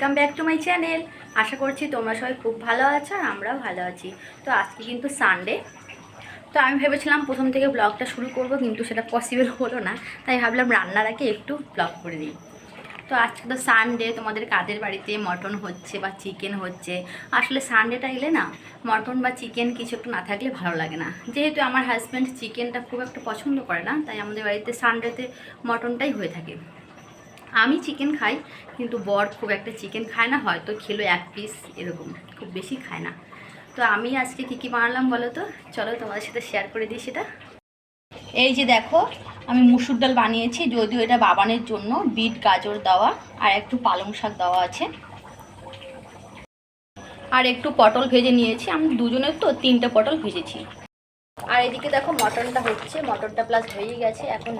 Welcome back to my channel. আশা করছি তোমরা সবাই খুব ভালো আছো আর আমরাও ভালো আছি। তো আজকে কিন্তু সানডে, তো আমি ভেবেছিলাম প্রথম থেকে ব্লগটা শুরু করব, কিন্তু সেটা পসিবল হলো না। তাই ভাবলাম রান্নার আগে একটু ব্লগ করে দিই। তো আজকে তো সানডে, তোমাদের কাদের বাড়িতে মটন হচ্ছে বা চিকেন হচ্ছে। আসলে সানডেটা এলে না মটন বা চিকেন কিছু একটু না থাকলে ভালো লাগে না। যেহেতু আমার হাজব্যান্ড চিকেনটা খুব একটা পছন্দ করে না, তাই আমাদের বাড়িতে সানডেতে মটনটাই হয়ে থাকে। আমি চিকেন খাই, কিন্তু বর খুব একটা চিকেন খায় না, হয়তো খেলো এক পিস, এরকম খুব বেশি খায় না। তো আমি আজকে কী বানালাম বলো তো, চলো তোমাদের সাথে শেয়ার করে দিই সেটা। এই যে দেখো, আমি মুসুর ডাল বানিয়েছি, যদিও এটা বাবানের জন্য। বিট গাজর দেওয়া আর একটু পালং শাক দেওয়া আছে, আর একটু পটল ভেজে নিয়েছি। আমি দুজনের তো 3টে পটল ভেজেছি। আর এদিকে দেখো মটনটা হচ্ছে, মটনটা প্লাস হয়ে গেছে, এখন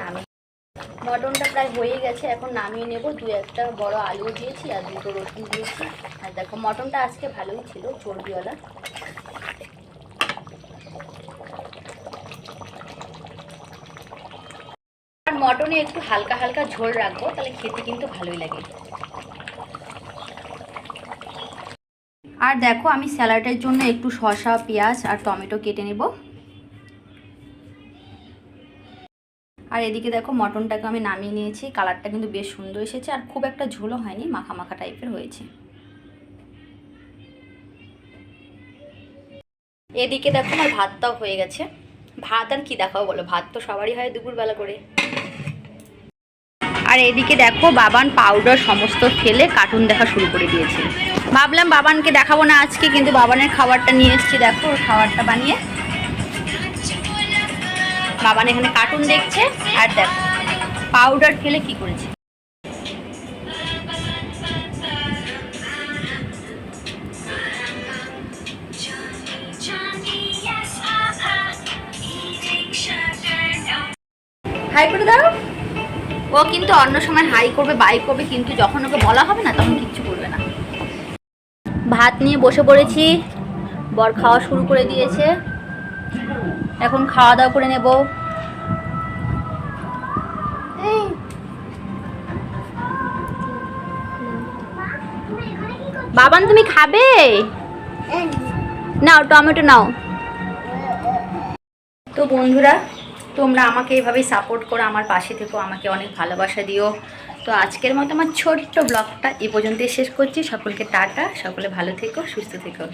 মটনটা প্রায় হয়ে গেছে, এখন নামিয়ে নেব। একটা বড় আলু দিয়েছি আর 2টো রসুন দিয়েছি। আর দেখো মটনটা আজকে ভালোই ছিল, চর্বিওয়ালা। আর মটনে একটু হালকা হালকা ঝোল রাখবো, তাহলে খেতে কিন্তু ভালোই লাগে। আর দেখো আমি স্যালাডের জন্য একটু শসা, পেঁয়াজ আর টমেটো কেটে নেব। আর এদিকে দেখো মটনটাকে আমি নামিয়ে নিয়েছি, কালারটা কিন্তু বেশ সুন্দর এসেছে, আর খুব একটা ঝোলও হয়নি, মাখা মাখা টাইপের হয়েছে। এদিকে দেখো আমার ভাতটাও হয়ে গেছে। ভাত আর কি দেখাও বলো, ভাত তো সবারই হয় দুপুরবেলা করে। আর এদিকে দেখো বাবান পাউডার সমস্ত ফেলে কার্টুন দেখা শুরু করে দিয়েছে। ভাবলাম বাবানকে দেখাবো না আজকে, কিন্তু বাবানের খাবারটা নিয়ে এসেছি। দেখো ওর খাবারটা বানিয়ে বাবান এখানে কার্টুন দেখছে, আর দেখো পাউডার ফেলে কি করেছে। হাই করে দাও। ও কিন্তু অন্য সময় হাই করবে, বাই করবে, কিন্তু যখন ওকে বলা হবে না তখন কিচ্ছু করবে না। ভাত নিয়ে বসে পড়েছি, বর খাওয়া শুরু করে দিয়েছে, এখন খাওয়া দাওয়া করে নেব। বাবান তুমি খাবে? নাও টমেটো নাও। তো বন্ধুরা, তোমরা আমাকে এভাবেই সাপোর্ট করো, আমার পাশে থেকো, আমাকে অনেক ভালোবাসা দিও। তো আজকের মতো আমার ছোট্ট ব্লগটা এ পর্যন্তই শেষ করছি। সকলকে টাটা, সকলে ভালো থেকো, সুস্থ থেকো।